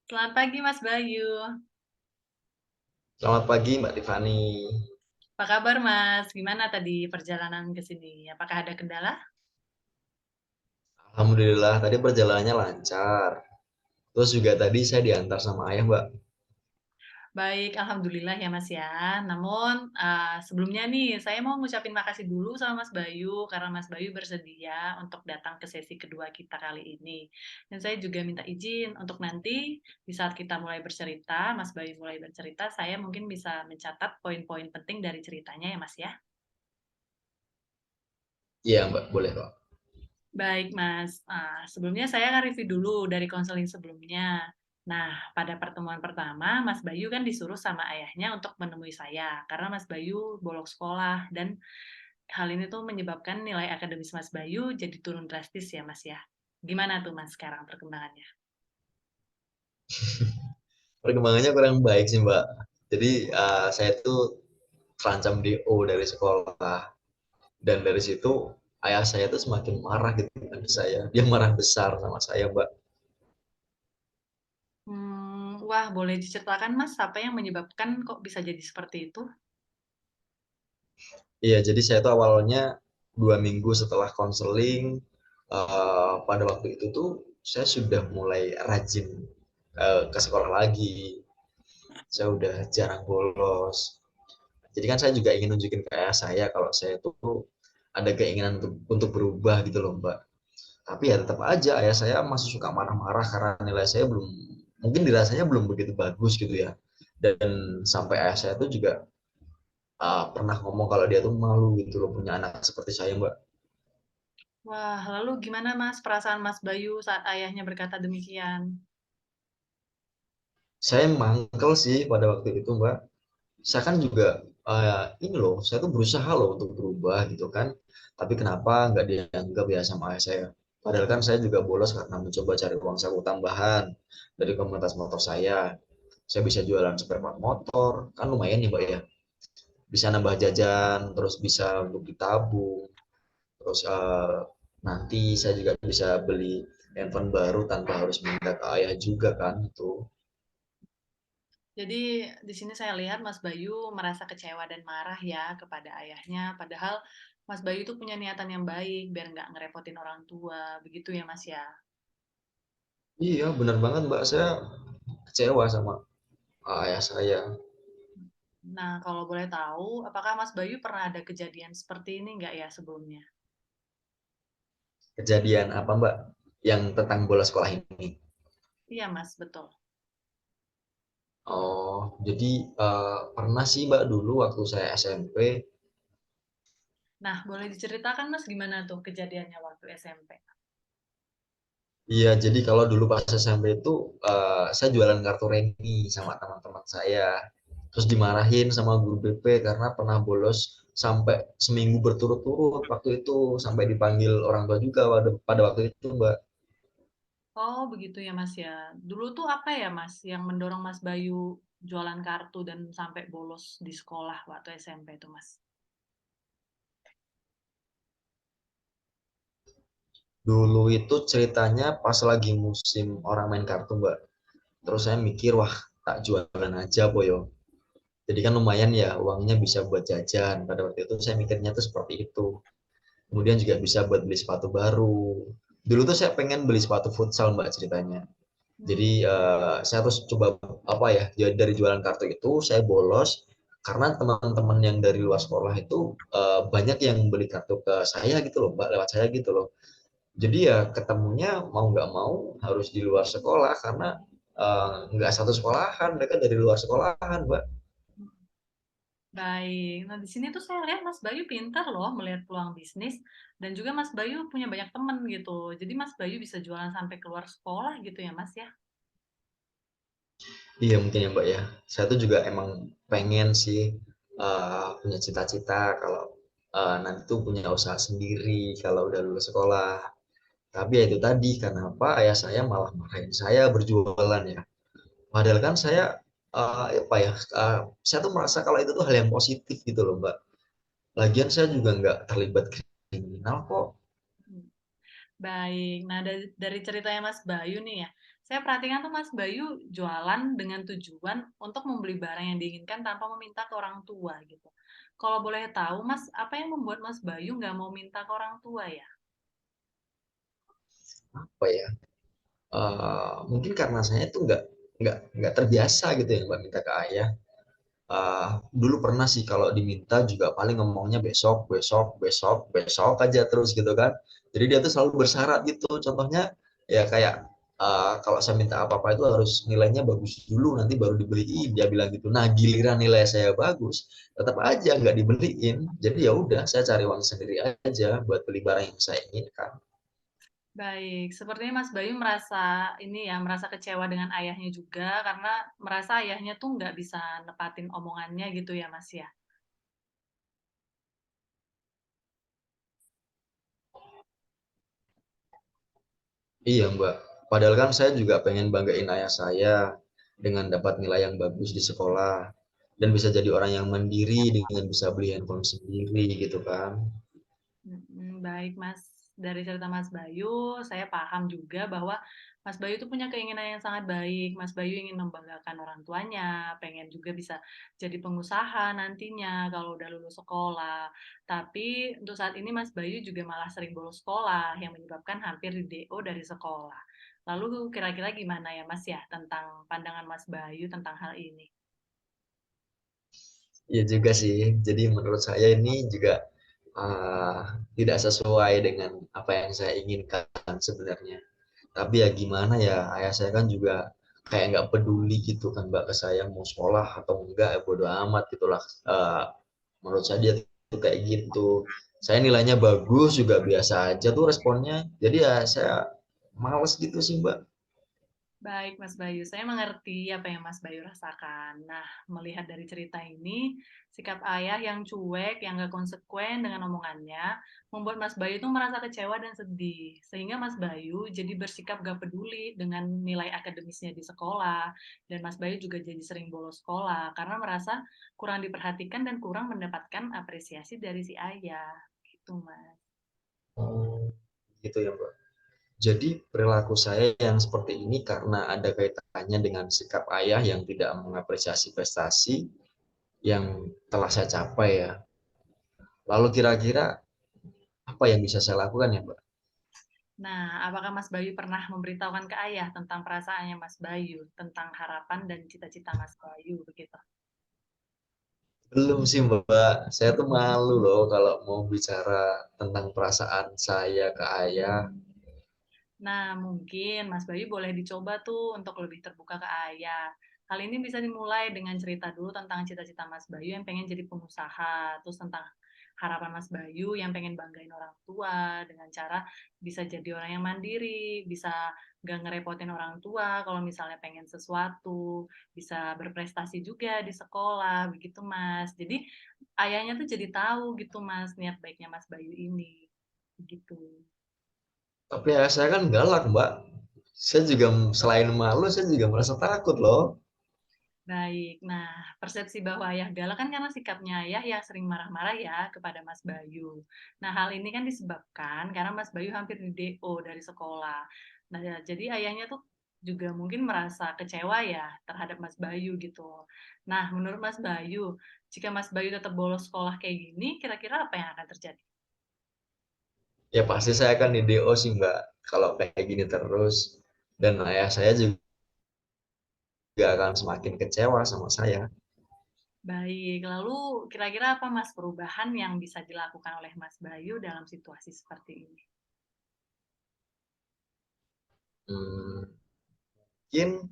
Selamat pagi Mas Bayu. Selamat pagi Mbak Tiffany. Apa kabar Mas? Gimana tadi perjalanan ke sini? Apakah ada kendala? Alhamdulillah tadi perjalanannya lancar. Terus juga tadi saya diantar sama ayah Mbak. Baik, alhamdulillah ya Mas ya. Namun sebelumnya nih saya mau ngucapin makasih dulu sama Mas Bayu karena Mas Bayu bersedia untuk datang ke sesi kedua kita kali ini. Dan saya juga minta izin untuk nanti di saat kita mulai bercerita, Mas Bayu mulai bercerita, saya mungkin bisa mencatat poin-poin penting dari ceritanya ya Mas ya. Iya Mbak, boleh Mbak. Baik, Mas. Sebelumnya saya akan review dulu dari konseling sebelumnya. Nah, pada pertemuan pertama, Mas Bayu kan disuruh sama ayahnya untuk menemui saya, karena Mas Bayu bolos sekolah, dan hal ini tuh menyebabkan nilai akademis Mas Bayu jadi turun drastis ya, Mas ya. Gimana tuh, Mas, sekarang perkembangannya? Perkembangannya kurang baik sih Mbak. Jadi saya tuh terancam DO dari sekolah. Dan dari situ ayah saya tuh semakin marah gitu dengan saya. Dia marah besar sama saya Mbak. Wah, boleh diceritakan, Mas, apa yang menyebabkan kok bisa jadi seperti itu? Iya, jadi saya tuh awalnya 2 minggu setelah konseling, pada waktu itu tuh saya sudah mulai rajin ke sekolah lagi. Saya udah jarang bolos. Jadi kan saya juga ingin nunjukin ke ayah saya kalau saya tuh ada keinginan untuk berubah gitu loh Mbak. Tapi ya tetap aja ayah saya masih suka marah-marah karena nilai saya belum, mungkin dirasanya belum begitu bagus gitu ya. Dan sampai ayah saya tuh juga pernah ngomong kalau dia tuh malu gitu loh punya anak seperti saya Mbak. Wah, lalu gimana, Mas, perasaan Mas Bayu saat ayahnya berkata demikian? Saya mangkel sih pada waktu itu Mbak. Saya kan juga ini loh, saya tuh berusaha loh untuk berubah gitu kan. Tapi kenapa nggak dianggap ya sama ayah saya? Padahal kan saya juga bolos karena mencoba cari uang saku tambahan dari komunitas motor saya. Saya bisa jualan spare part motor, kan lumayan nih Mbak ya. Bisa nambah jajan, terus bisa untuk ditabung, terus nanti saya juga bisa beli handphone baru tanpa harus minta ke ayah juga kan itu. Jadi di sini saya lihat Mas Bayu merasa kecewa dan marah ya kepada ayahnya, padahal Mas Bayu itu punya niatan yang baik biar nggak ngerepotin orang tua, begitu ya Mas ya. Iya, benar banget Mbak. Saya kecewa sama ayah saya. Nah, kalau boleh tahu, apakah Mas Bayu pernah ada kejadian seperti ini nggak ya sebelumnya? Kejadian apa Mbak? Yang tentang bola sekolah ini. Iya Mas, betul. Oh, jadi pernah sih Mbak dulu waktu saya SMP. Nah, boleh diceritakan Mas gimana tuh kejadiannya waktu SMP? Iya, jadi kalau dulu pas SMP itu saya jualan kartu remi sama teman-teman saya. Terus dimarahin sama guru BP karena pernah bolos sampai seminggu berturut-turut waktu itu, sampai dipanggil orang tua juga pada waktu itu Mbak. Oh, begitu ya Mas ya. Dulu tuh apa ya Mas yang mendorong Mas Bayu jualan kartu dan sampai bolos di sekolah waktu SMP itu Mas? Dulu itu ceritanya pas lagi musim orang main kartu Mbak. Terus saya mikir, wah tak jualan aja Boyo. Jadi kan lumayan ya uangnya bisa buat jajan. Pada waktu itu saya mikirnya tuh seperti itu. Kemudian juga bisa buat beli sepatu baru. Dulu tuh saya pengen beli sepatu futsal Mbak ceritanya. Hmm. Jadi saya terus coba apa ya, dari jualan kartu itu saya bolos karena teman-teman yang dari luar sekolah itu banyak yang beli kartu ke saya gitu loh Mbak, lewat saya gitu loh. Jadi ya ketemunya mau nggak mau harus di luar sekolah karena nggak satu sekolahan, mereka dari luar sekolahan Mbak. Baik. Nah, di sini tuh saya lihat Mas Bayu pintar loh melihat peluang bisnis dan juga Mas Bayu punya banyak teman gitu. Jadi Mas Bayu bisa jualan sampai keluar sekolah gitu ya Mas ya. Iya mungkin ya Mbak ya. Saya tuh juga emang pengen sih punya cita-cita kalau nanti tuh punya usaha sendiri kalau udah lulus sekolah. Tapi ya itu tadi kenapa ayah saya malah marahin saya berjualan ya. Padahal kan saya apa ya, saya tuh merasa kalau itu tuh hal yang positif gitu loh Mbak. Lagian saya juga nggak terlibat kriminal kok. Hmm. Baik. Nah, dari ceritanya Mas Bayu nih ya, Saya perhatikan tuh Mas Bayu jualan dengan tujuan untuk membeli barang yang diinginkan tanpa meminta ke orang tua gitu. Kalau boleh tahu Mas, apa yang membuat Mas Bayu nggak mau minta ke orang tua ya? Apa ya? Mungkin karena saya tuh nggak terbiasa gitu ya Mbak minta ke ayah. Dulu pernah sih kalau diminta juga paling ngomongnya besok, besok, besok, besok aja terus gitu kan. Jadi dia tuh selalu bersyarat gitu. Contohnya ya kayak kalau saya minta apa-apa itu harus nilainya bagus dulu nanti baru dibeliin. Dia bilang gitu. Nah giliran nilai saya bagus, tetap aja nggak dibeliin. Jadi ya udah saya cari uang sendiri aja buat beli barang yang saya inginkan. Baik, sepertinya Mas Bayu merasa ini ya, merasa kecewa dengan ayahnya juga karena merasa ayahnya tuh nggak bisa nepatin omongannya gitu ya Mas ya? Iya Mbak. Padahal kan saya juga pengen banggain ayah saya dengan dapat nilai yang bagus di sekolah dan bisa jadi orang yang mandiri dengan bisa beli handphone sendiri gitu kan. Baik Mas, dari cerita Mas Bayu, saya paham juga bahwa Mas Bayu itu punya keinginan yang sangat baik. Mas Bayu ingin membanggakan orang tuanya, pengen juga bisa jadi pengusaha nantinya kalau udah lulus sekolah. Tapi untuk saat ini Mas Bayu juga malah sering bolos sekolah yang menyebabkan hampir di DO dari sekolah. Lalu kira-kira gimana ya Mas ya tentang pandangan Mas Bayu tentang hal ini? Iya juga sih. Jadi menurut saya ini juga uh, tidak sesuai dengan apa yang saya inginkan sebenarnya. Tapi ya gimana ya, ayah saya kan juga kayak nggak peduli gitu kan Mbak ke saya mau sekolah atau enggak, ya bodo amat gitulah. Menurut saya dia tuh kayak gitu. Saya nilainya bagus juga biasa aja tuh responnya. Jadi ya saya males gitu sih Mbak. Baik, Mas Bayu. Saya mengerti apa yang Mas Bayu rasakan. Nah, melihat dari cerita ini, sikap ayah yang cuek, yang gak konsekuen dengan omongannya, membuat Mas Bayu itu merasa kecewa dan sedih. Sehingga Mas Bayu jadi bersikap gak peduli dengan nilai akademisnya di sekolah. Dan Mas Bayu juga jadi sering bolos sekolah karena merasa kurang diperhatikan dan kurang mendapatkan apresiasi dari si ayah. Gitu, Mas. Oh, gitu ya Mbak. Jadi perilaku saya yang seperti ini karena ada kaitannya dengan sikap ayah yang tidak mengapresiasi prestasi yang telah saya capai ya. Lalu kira-kira apa yang bisa saya lakukan ya Mbak? Nah, apakah Mas Bayu pernah memberitahukan ke ayah tentang perasaannya Mas Bayu, tentang harapan dan cita-cita Mas Bayu begitu? Belum sih Mbak, saya tuh malu loh kalau mau bicara tentang perasaan saya ke ayah. Nah, mungkin Mas Bayu boleh dicoba tuh untuk lebih terbuka ke ayah. Hal ini bisa dimulai dengan cerita dulu tentang cita-cita Mas Bayu yang pengen jadi pengusaha, terus tentang harapan Mas Bayu yang pengen banggain orang tua dengan cara bisa jadi orang yang mandiri, bisa gak ngerepotin orang tua kalau misalnya pengen sesuatu, bisa berprestasi juga di sekolah, begitu Mas. Jadi ayahnya tuh jadi tahu gitu Mas, niat baiknya Mas Bayu ini. Begitu. Tapi ayah saya kan galak Mbak. Saya juga selain malu, saya juga merasa takut loh. Baik, nah persepsi bahwa ayah galak kan karena sikapnya ayah yang sering marah-marah ya kepada Mas Bayu. Nah hal ini kan disebabkan karena Mas Bayu hampir di DO dari sekolah. Nah ya, jadi ayahnya tuh juga mungkin merasa kecewa ya terhadap Mas Bayu gitu. Nah menurut Mas Bayu, jika Mas Bayu tetap bolos sekolah kayak gini, kira-kira apa yang akan terjadi? Ya pasti saya akan di DO sih Mbak. Kalau kayak gini terus. Dan ayah saya juga akan semakin kecewa sama saya. Baik, lalu kira-kira apa Mas perubahan yang bisa dilakukan oleh Mas Bayu dalam situasi seperti ini? Hmm, mungkin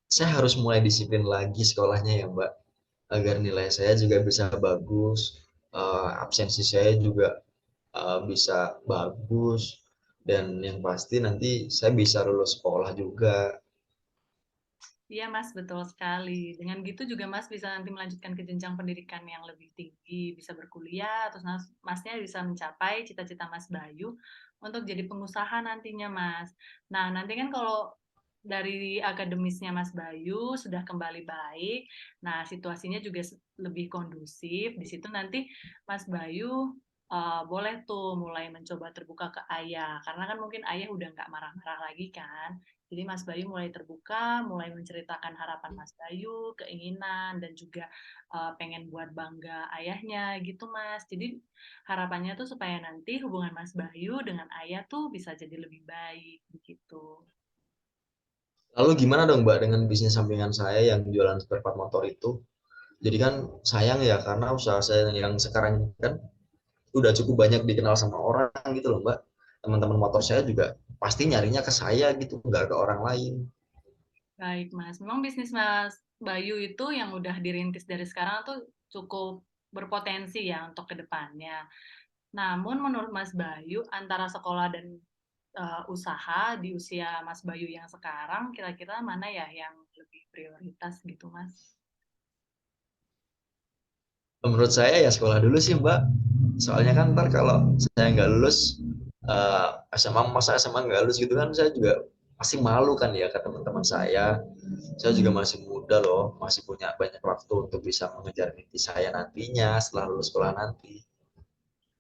saya harus mulai disiplin lagi sekolahnya ya Mbak. Agar nilai saya juga bisa bagus, absensi saya juga bisa bagus, dan yang pasti nanti saya bisa lulus sekolah juga. Iya Mas, betul sekali. Dengan gitu juga Mas bisa nanti melanjutkan ke jenjang pendidikan yang lebih tinggi, bisa berkuliah, terus Masnya bisa mencapai cita-cita Mas Bayu untuk jadi pengusaha nantinya Mas. Nah, nanti kan kalau dari akademisnya Mas Bayu sudah kembali baik, nah situasinya juga lebih kondusif. Di situ nanti Mas Bayu boleh tuh mulai mencoba terbuka ke ayah, karena kan mungkin ayah udah nggak marah-marah lagi kan. Jadi Mas Bayu mulai terbuka, mulai menceritakan harapan Mas Bayu, keinginan, dan juga pengen buat bangga ayahnya gitu Mas. Jadi harapannya tuh supaya nanti hubungan Mas Bayu dengan ayah tuh bisa jadi lebih baik begitu. Lalu gimana dong Mbak dengan bisnis sampingan saya yang jualan spare part motor itu? Jadi kan sayang ya karena usaha saya yang sekarang ini kan udah cukup banyak dikenal sama orang gitu loh Mbak. Teman-teman motor saya juga pasti nyarinya ke saya gitu, nggak ke orang lain. Baik, Mas. Memang bisnis Mas Bayu itu yang udah dirintis dari sekarang tuh cukup berpotensi ya untuk ke depannya. Namun menurut Mas Bayu, antara sekolah dan usaha di usia Mas Bayu yang sekarang, kira-kira mana ya yang lebih prioritas gitu, Mas? Menurut saya ya sekolah dulu sih Mbak. Soalnya kan ntar kalau saya nggak lulus SMA, masa SMA nggak lulus gitu kan saya juga masih malu kan ya ke teman-teman saya. Saya juga masih muda loh, masih punya banyak waktu untuk bisa mengejar mimpi saya nantinya setelah lulus sekolah nanti.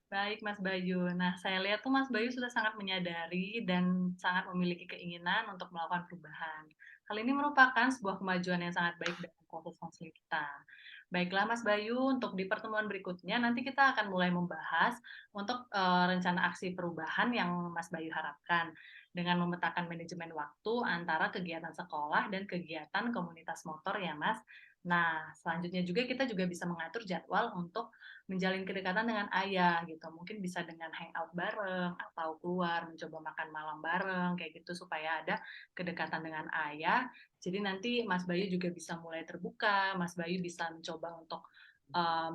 Baik, Mas Bayu. Nah, saya lihat tuh Mas Bayu sudah sangat menyadari dan sangat memiliki keinginan untuk melakukan perubahan. Hal ini merupakan sebuah kemajuan yang sangat baik dalam proses konseling kita. Baiklah, Mas Bayu, untuk di pertemuan berikutnya nanti kita akan mulai membahas untuk rencana aksi perubahan yang Mas Bayu harapkan dengan memetakan manajemen waktu antara kegiatan sekolah dan kegiatan komunitas motor ya, Mas. Nah, selanjutnya juga kita juga bisa mengatur jadwal untuk menjalin kedekatan dengan ayah gitu. Mungkin bisa dengan hangout bareng atau keluar mencoba makan malam bareng kayak gitu supaya ada kedekatan dengan ayah. Jadi nanti Mas Bayu juga bisa mulai terbuka, Mas Bayu bisa mencoba untuk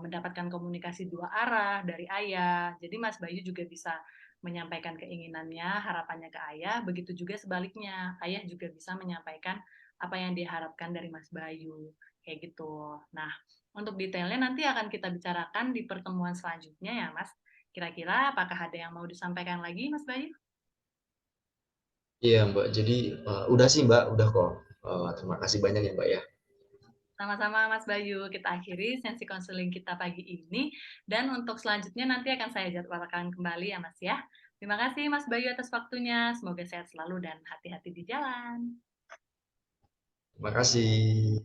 mendapatkan komunikasi dua arah dari ayah. Jadi Mas Bayu juga bisa menyampaikan keinginannya, harapannya ke ayah, begitu juga sebaliknya. Ayah juga bisa menyampaikan apa yang diharapkan dari Mas Bayu. Kayak gitu. Nah, untuk detailnya nanti akan kita bicarakan di pertemuan selanjutnya ya, Mas. Kira-kira apakah ada yang mau disampaikan lagi, Mas Bayu? Iya Mbak, jadi udah sih Mbak, udah kok. Terima kasih banyak ya Mbak ya. Sama-sama, Mas Bayu. Kita akhiri sesi konseling kita pagi ini. Dan untuk selanjutnya nanti akan saya jadwalkan kembali ya, Mas ya. Terima kasih, Mas Bayu, atas waktunya. Semoga sehat selalu dan hati-hati di jalan. Terima kasih.